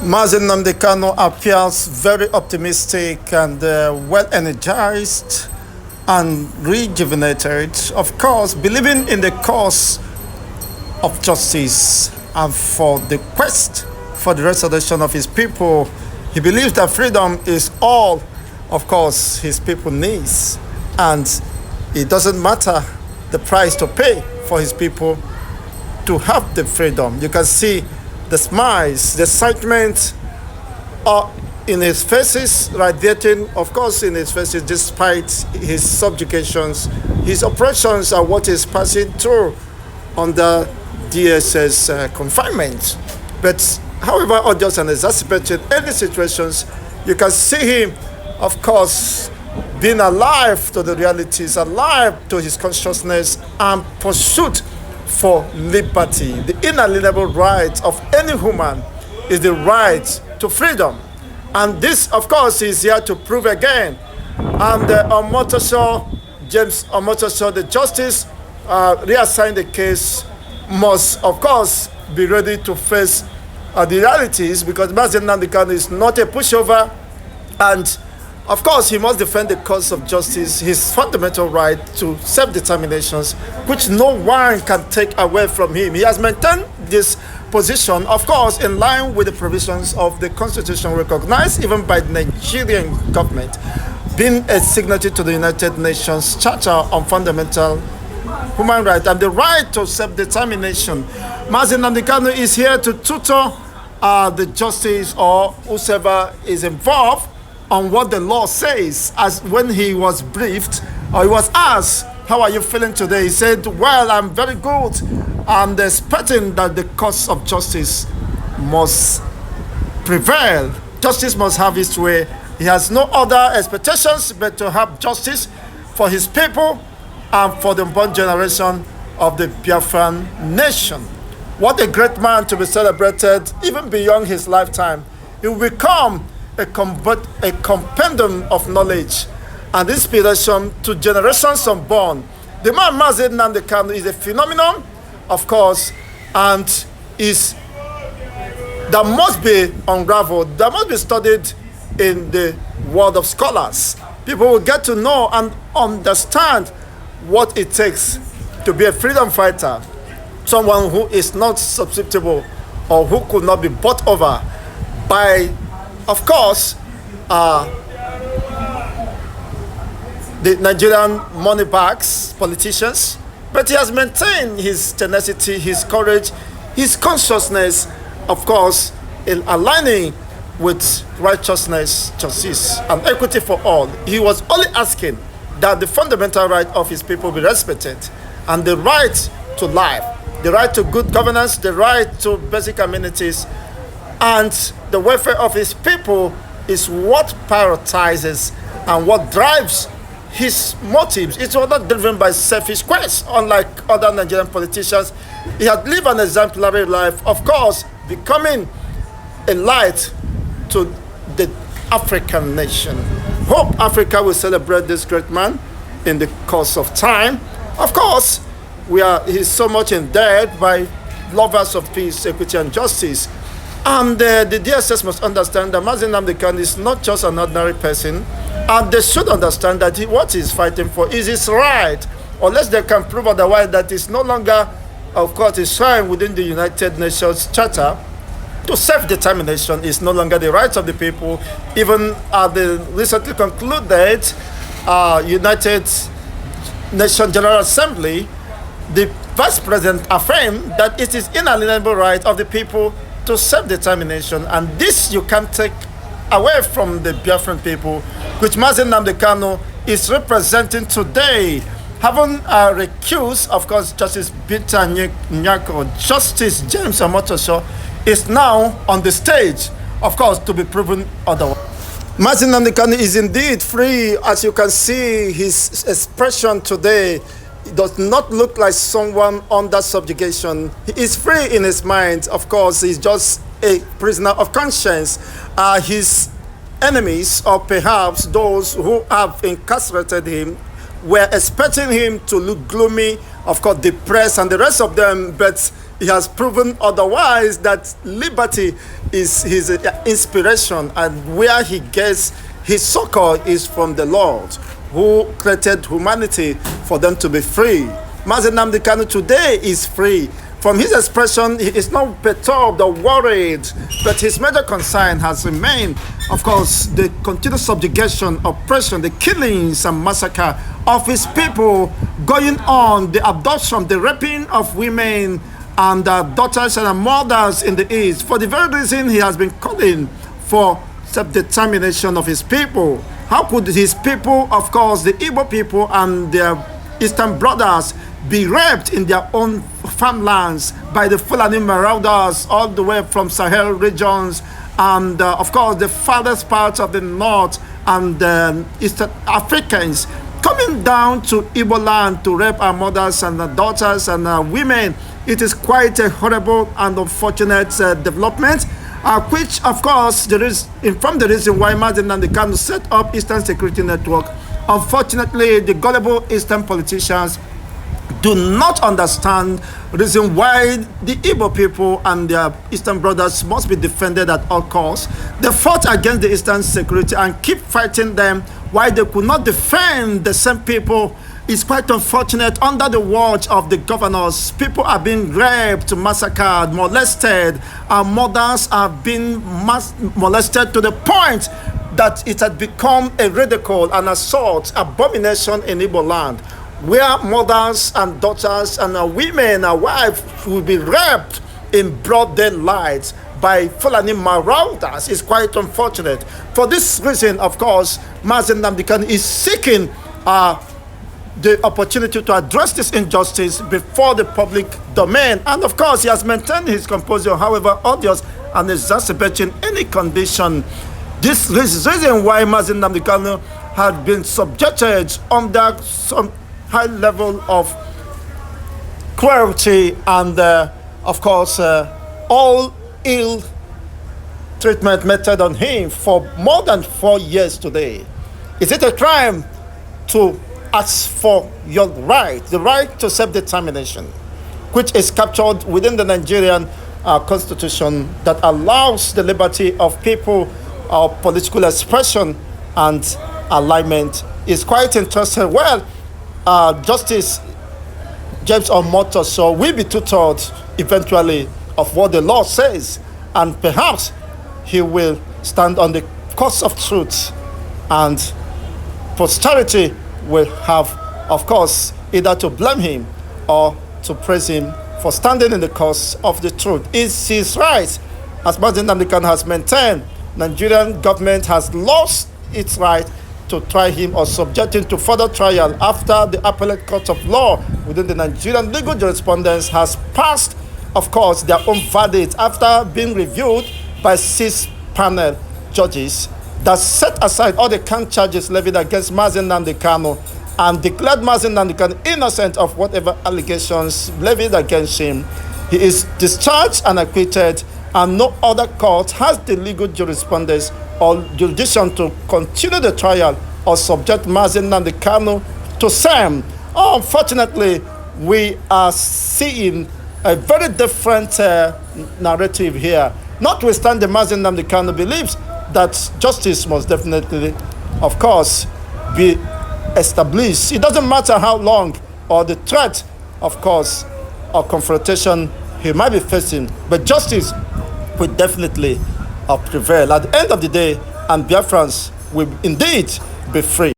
Nnamdi Kanu appears very optimistic and well-energized and rejuvenated, of course, believing in the cause of justice and for the quest for the restoration of his people. He believes that freedom is all, of course, his people needs, and it doesn't matter the price to pay for his people to have the freedom. You can see the smiles, the excitement in his faces, radiating, of course, in his faces, despite his subjugations. His oppressions are what he's passing through under DSS confinement. But however unjust and exacerbated any situations, you can see him, of course, being alive to the realities, alive to his consciousness and pursuit for liberty. The inalienable right of any human is the right to freedom. And this, of course, is here to prove again. And James Omotosho, the justice, reassigned the case, must, of course, be ready to face the realities, because Nnamdi Kanu is not a pushover, and of course he must defend the cause of justice, his fundamental right to self-determination, which no one can take away from him. He has maintained this position, of course, in line with the provisions of the constitution recognized even by the Nigerian government, being a signatory to the United Nations Charter on Fundamental Human Rights and the right to self-determination. Nnamdi Kanu is here to tutor the justice or whoever is involved on what the law says. As when he was briefed, or he was asked, how are you feeling today? He said, well, I'm very good. I'm expecting that the cause of justice must prevail. Justice must have its way. He has no other expectations but to have justice for his people and for the unborn generation of the Biafran nation. What a great man to be celebrated even beyond his lifetime. He will become a compendium of knowledge and inspiration to generations unborn. The man Nnamdi Kanu is a phenomenon, of course, and that must be unraveled, that must be studied in the world of scholars. People will get to know and understand what it takes to be a freedom fighter, someone who is not susceptible or who could not be bought over by, of course, the Nigerian money bags, politicians, but he has maintained his tenacity, his courage, his consciousness, of course, in aligning with righteousness, justice, and equity for all. He was only asking that the fundamental right of his people be respected, and the right to life, the right to good governance, the right to basic amenities, and the welfare of his people is what prioritizes and what drives his motives. It was not driven by selfish quests, unlike other Nigerian politicians. He had lived an exemplary life, of course, becoming a light to the African nation. Hope Africa will celebrate this great man in the course of time. Of course, he's so much endeared by lovers of peace, equity, and justice. And the DSS must understand that Nnamdi Kanu is not just an ordinary person, and they should understand that what he's fighting for is his right, unless they can prove otherwise, that is no longer, of course, enshrined within the United Nations Charter. To self-determination is no longer the rights of the people. Even at the recently concluded United Nations General Assembly, the Vice President affirmed that it is inalienable right of the people to self-determination, and this you can't take away from the Biafran people, which Nnamdi Kanu is representing today. Having recused, of course, Justice Binta Nyako, Justice James Omotosho is now on the stage, of course, to be proven otherwise. Nnamdi Kanu is indeed free. As you can see, his expression today does not look like someone under subjugation. He is free in his mind. Of course, he's just a prisoner of conscience. His enemies, or perhaps those who have incarcerated him, were expecting him to look gloomy, of course, depressed, and the rest of them, but he has proven otherwise, that liberty is his inspiration, and where he gets his succor is from the Lord, who created humanity for them to be free. Mazi Nnamdi Kanu today is free. From his expression, he is not perturbed or worried, but his major concern has remained, of course, the continued subjugation, oppression, the killings and massacre of his people going on, the abduction, the raping of women and daughters and mothers in the East. For the very reason he has been calling for self-determination of his people. How could his people, of course, the Igbo people and their Eastern brothers, be raped in their own farmlands by the Fulani marauders all the way from Sahel regions and, of course, the farthest parts of the north and Eastern Africans coming down to Igbo land to rape our mothers and our daughters and our women? It is quite a horrible and unfortunate development, which, of course, from the reason why Mazi Nnamdi Kanu set up Eastern Security Network. Unfortunately, the gullible Eastern politicians do not understand the reason why the Igbo people and their Eastern brothers must be defended at all costs. They fought against the Eastern security and keep fighting them, why they could not defend the same people. It's quite unfortunate. Under the watch of the governors, people are being raped, massacred, molested. Our mothers are being molested to the point that it had become a ridicule, an assault, abomination in Igbo land, where mothers and daughters and women and wives will be raped in broad daylight by Fulani marauders. Is quite unfortunate. For this reason, of course, Mazi Nnamdi Kanu is seeking the opportunity to address this injustice before the public domain. And of course, he has maintained his composure, however odious and exacerbating any condition. This is the reason why Mazi Nnamdi Kanu had been subjected under some high level of cruelty and, of course, all ill treatment meted on him for more than 4 years today. Is it a crime to ask for your right, the right to self-determination, which is captured within the Nigerian constitution that allows the liberty of people of political expression and alignment? Is quite interesting. Well, Justice James Omoto so will be tutored eventually of what the law says, and perhaps he will stand on the course of truth, and posterity will have, of course, either to blame him or to praise him for standing in the cause of the truth. Is his right, as Mazi Nnamdi Kanu has maintained. Nigerian government has lost its right to try him or subject him to further trial after the appellate court of law within the Nigerian legal jurisprudence has passed, of course, their own verdict after being reviewed by 6 panel judges that set aside all the count charges levied against Mazi Nnamdi Kanu and declared Mazi Nnamdi Kanu innocent of whatever allegations levied against him. He is discharged and acquitted, and no other court has the legal jurisprudence or jurisdiction to continue the trial or subject Mazi Nnamdi Kanu to same. Unfortunately, we are seeing a very different narrative here. Notwithstanding, Mazi Nnamdi Kanu believes that justice must definitely, of course, be established. It doesn't matter how long or the threat, of course, or confrontation he might be facing, but justice will definitely prevail at the end of the day, and Biafrans will indeed be free.